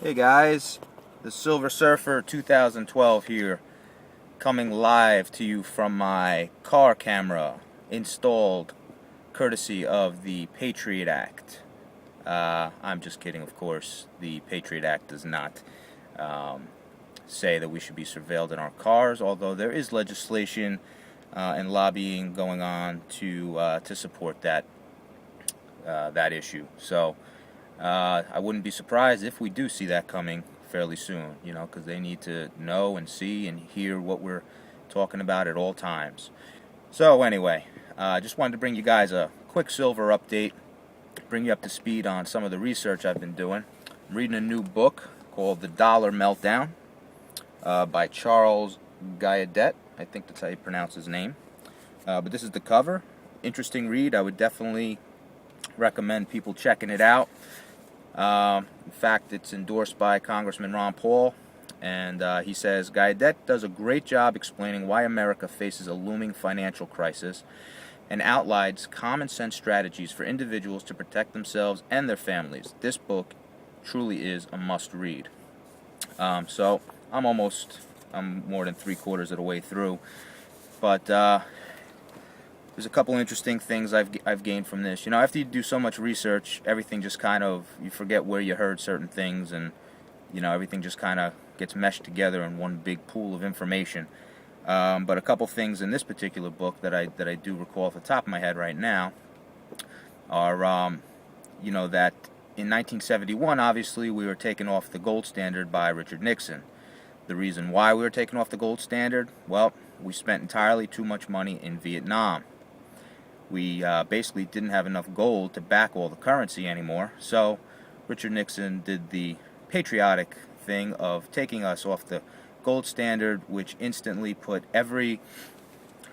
Hey guys, the Silver Surfer 2012 here, coming live to you from my car camera, installed courtesy of the Patriot Act. I'm just kidding, of course. The Patriot Act does not say that we should be surveilled in our cars, although there is legislation and lobbying going on to support that issue. So I wouldn't be surprised if we do see that coming fairly soon, because they need to know and see and hear what we're talking about at all times. So anyway, I just wanted to bring you guys a quick silver update, bring you up to speed on some of the research I've been doing. I'm reading a new book called The Dollar Meltdown by Charles Gaiadet. I think that's how you pronounce his name. But this is the cover. Interesting read. I would definitely recommend people checking it out. In fact, it's endorsed by Congressman Ron Paul, and he says, Gaiadet does a great job explaining why America faces a looming financial crisis and outlines common sense strategies for individuals to protect themselves and their families. This book truly is a must-read. So I'm more than 3/4 of the way through, but there's a couple interesting things I've gained from this. After you do so much research, everything just you forget where you heard certain things, and everything just kind of gets meshed together in one big pool of information. But a couple things in this particular book that I do recall off the top of my head right now are, that in 1971, obviously, we were taken off the gold standard by Richard Nixon. The reason why we were taken off the gold standard, well, we spent entirely too much money in Vietnam. We basically didn't have enough gold to back all the currency anymore, so Richard Nixon did the patriotic thing of taking us off the gold standard, which instantly put every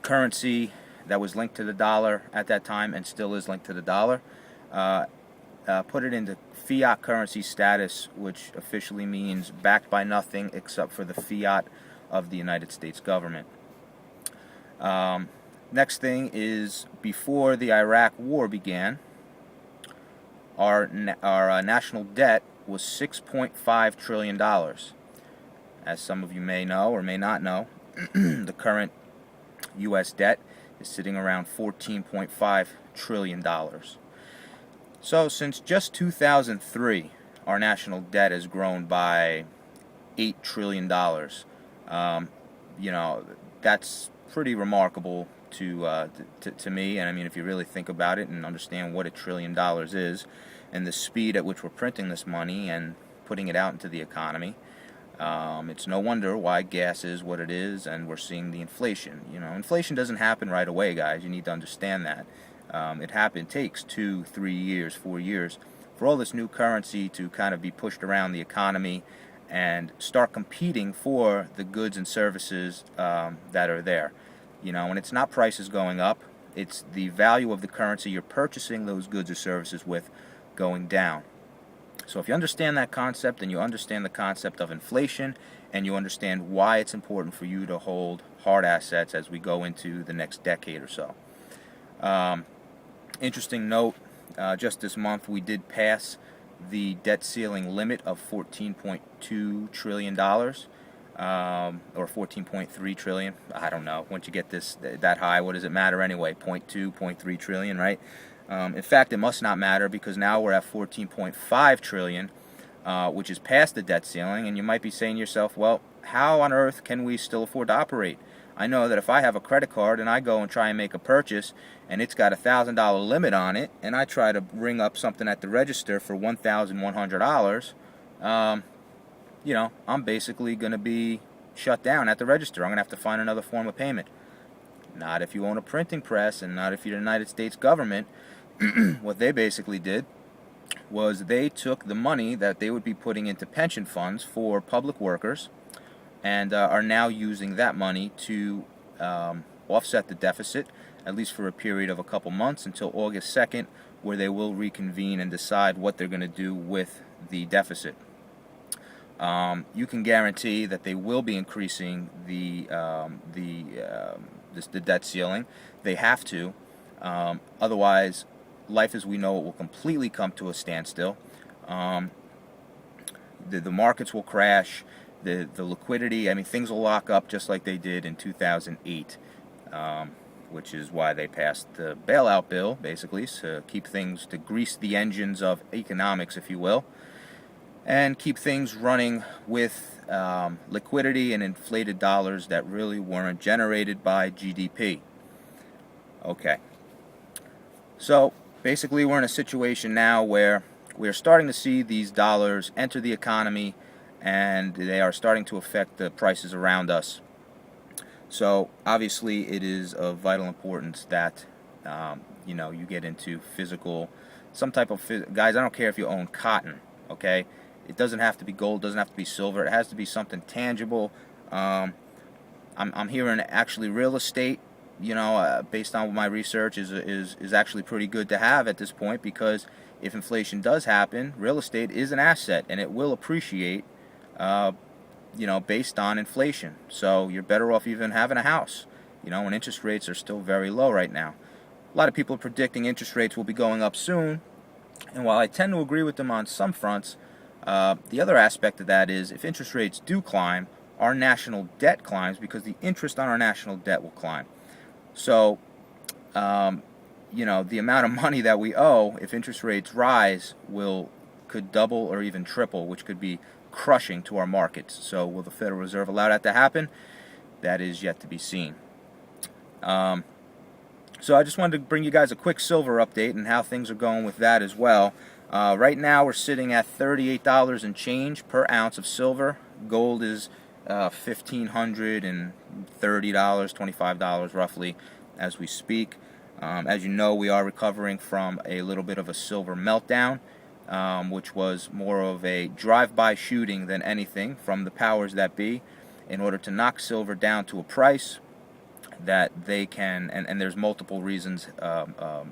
currency that was linked to the dollar at that time and still is linked to the dollar, put it into fiat currency status, which officially means backed by nothing except for the fiat of the United States government. Next thing is, before the Iraq War began, our national debt was $6.5 trillion. As some of you may know or may not know, the current U.S. debt is sitting around $14.5 trillion. So since just 2003, our national debt has grown by $8 trillion. That's pretty remarkable to me, and I mean, if you really think about it and understand what $1 trillion is and the speed at which we're printing this money and putting it out into the economy, it's no wonder why gas is what it is, and we're seeing the inflation. Inflation doesn't happen right away, guys. You need to understand that. It takes 2, 3 years, 4 years for all this new currency to kind of be pushed around the economy and start competing for the goods and services that are there. And it's not prices going up, it's the value of the currency you're purchasing those goods or services with going down. So if you understand that concept, and you understand the concept of inflation, and you understand why it's important for you to hold hard assets as we go into the next decade or so. Interesting note, just this month we did pass the debt ceiling limit of $14.2 trillion. Or 14.3 trillion. I don't know. Once you get that high, what does it matter anyway? 0.2, 0.3 trillion, right? In fact, it must not matter, because now we're at 14.5 trillion, which is past the debt ceiling, and you might be saying to yourself, well, how on earth can we still afford to operate? I know that if I have a credit card and I go and try and make a purchase and it's got a $1,000 limit on it, and I try to ring up something at the register for $1,100, I'm basically going to be shut down at the register. I'm going to have to find another form of payment. Not if you own a printing press, and not if you're the United States government. What they basically did was they took the money that they would be putting into pension funds for public workers and are now using that money to offset the deficit, at least for a period of a couple months, until August 2nd, where they will reconvene and decide what they're going to do with the deficit. You can guarantee that they will be increasing the debt ceiling. They have to. Otherwise, life as we know it will completely come to a standstill. the markets will crash, the liquidity, I mean, things will lock up just like they did in 2008, which is why they passed the bailout bill, basically, to keep things, to grease the engines of economics, if you will, and keep things running with liquidity and inflated dollars that really weren't generated by GDP. Okay. So basically we're in a situation now where we're starting to see these dollars enter the economy, and they are starting to affect the prices around us. So obviously it is of vital importance that you get into some type of guys, I don't care if you own cotton, okay? It doesn't have to be gold, doesn't have to be silver. It has to be something tangible. I'm hearing actually real estate, based on my research, is actually pretty good to have at this point, because if inflation does happen, real estate is an asset and it will appreciate, based on inflation. So you're better off even having a house, when interest rates are still very low right now. A lot of people are predicting interest rates will be going up soon, and while I tend to agree with them on some fronts, the other aspect of that is if interest rates do climb, our national debt climbs because the interest on our national debt will climb. So, the amount of money that we owe, if interest rates rise, could double or even triple, which could be crushing to our markets. So will the Federal Reserve allow that to happen? That is yet to be seen. So I just wanted to bring you guys a quick silver update and how things are going with that as well. Right now we're sitting at $38 and change per ounce of silver. Gold is $1,530, $25 roughly as we speak. As you know, we are recovering from a little bit of a silver meltdown, which was more of a drive-by shooting than anything from the powers that be, in order to knock silver down to a price that they can, and there's multiple reasons,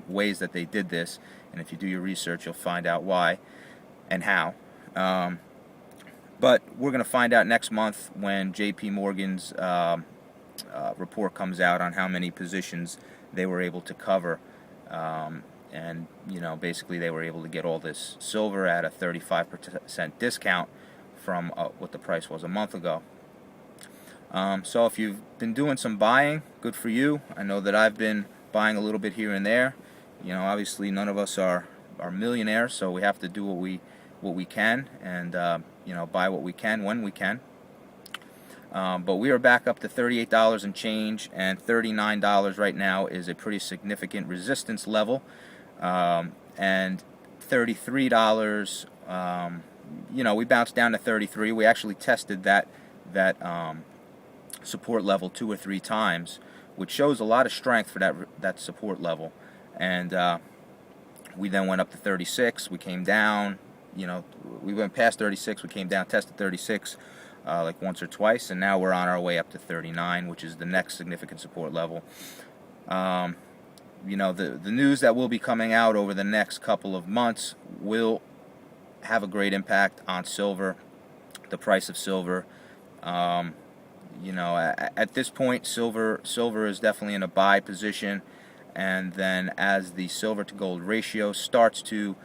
ways that they did this, and if you do your research you'll find out why and how. But we're going to find out next month when JP Morgan's report comes out on how many positions they were able to cover, and basically they were able to get all this silver at a 35% discount from what the price was a month ago. So if you've been doing some buying, good for you. I know that I've been buying a little bit here and there. Obviously none of us are millionaires, so we have to do what we can, and buy what we can when we can. But we are back up to $38 and change, and $39 right now is a pretty significant resistance level, and $33, we bounced down to 33. We actually tested that support level 2 or 3 times, which shows a lot of strength for that support level. And we then went up to 36. We came down. We went past 36. We came down, tested 36 like once or twice, and now we're on our way up to 39, which is the next significant support level. The news that will be coming out over the next couple of months will have a great impact on silver, the price of silver. At this point, silver is definitely in a buy position, and then as the silver to gold ratio starts to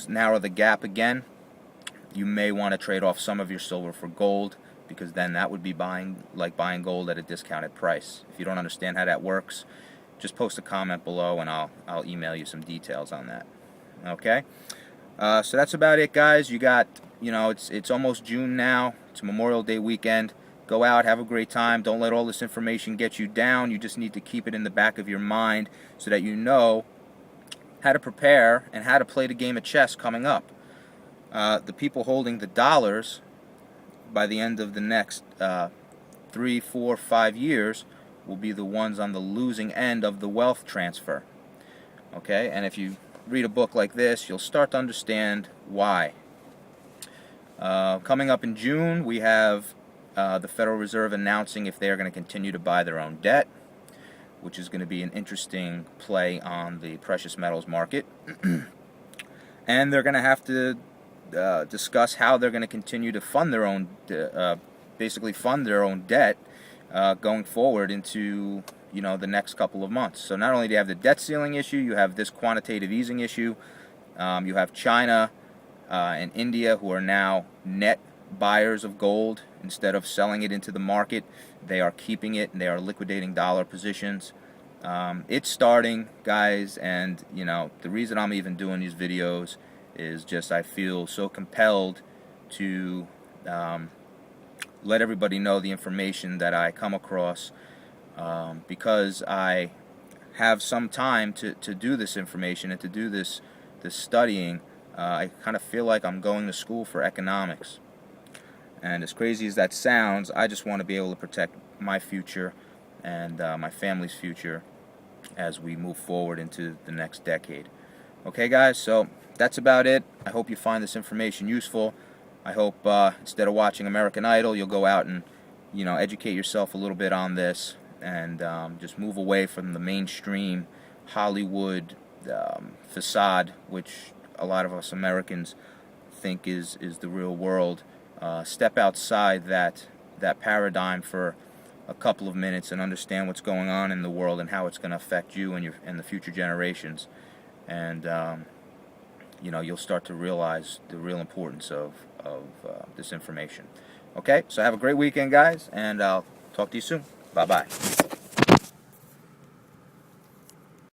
narrow the gap again, you may want to trade off some of your silver for gold, because then that would be buying gold at a discounted price. If you don't understand how that works, just post a comment below and I'll email you some details on that. Okay? So that's about it, guys. You got, it's almost June now. It's Memorial Day weekend. Go out, have a great time. Don't let all this information get you down. You just need to keep it in the back of your mind so that you know how to prepare and how to play the game of chess coming up. The people holding the dollars by the end of the next 3, 4, 5 years will be the ones on the losing end of the wealth transfer. Okay? And if you read a book like this, you'll start to understand why. Coming up in June, we have the Federal Reserve announcing if they are going to continue to buy their own debt, which is going to be an interesting play on the precious metals market. And they're going to have to discuss how they're going to continue to fund their own, basically fund their own debt going forward into the next couple of months. So not only do you have the debt ceiling issue, you have this quantitative easing issue. You have China and India, who are now net buyers of gold. Instead of selling it into the market, they are keeping it and they are liquidating dollar positions. It's starting, guys, and you know, the reason I'm even doing these videos is just I feel so compelled to let everybody know the information that I come across, because I have some time to do this information and to do this studying. I kind of feel like I'm going to school for economics. And as crazy as that sounds, I just want to be able to protect my future and my family's future as we move forward into the next decade. Okay, guys, so that's about it. I hope you find this information useful. I hope instead of watching American Idol, you'll go out and, you know, educate yourself a little bit on this, and just move away from the mainstream Hollywood facade, which a lot of us Americans think is the real world. Step outside that paradigm for a couple of minutes and understand what's going on in the world and how it's going to affect you and the future generations. And you know, you'll start to realize the real importance of this information. Okay, so have a great weekend, guys, and I'll talk to you soon. Bye-bye.